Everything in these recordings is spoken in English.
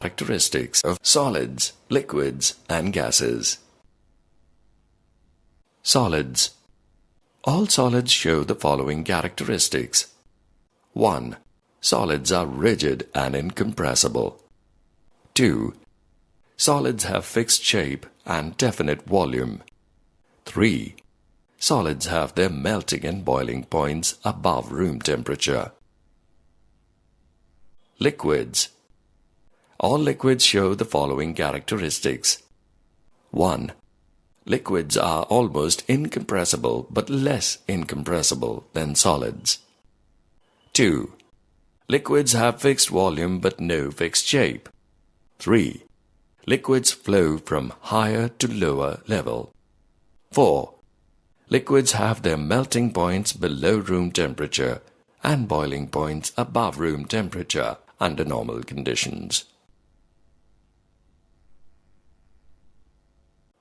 characteristics of solids, liquids, and gases. Solids. All solids show the following characteristics. 1. Solids are rigid and incompressible. 2. Solids have fixed shape and definite volume. 3. Solids have their melting and boiling points above room temperature. Liquids. All liquids show the following characteristics. 1. Liquids are almost incompressible but less incompressible than solids. 2. Liquids have fixed volume but no fixed shape. 3. Liquids flow from higher to lower level. 4. Liquids have their melting points below room temperature and boiling points above room temperature under normal conditions.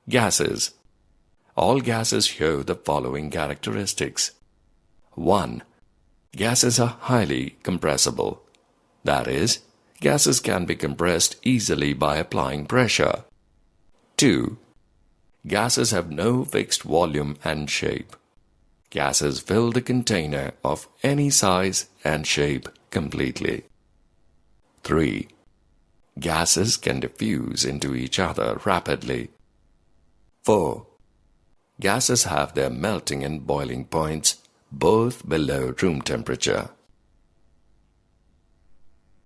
Gases. All gases show the following characteristics. 1. Gases are highly compressible. That is, gases can be compressed easily by applying pressure. 2. Gases have no fixed volume and shape. Gases fill the container of any size and shape completely. 3. Gases can diffuse into each other rapidly. 4. Gases have their melting and boiling points both below room temperature.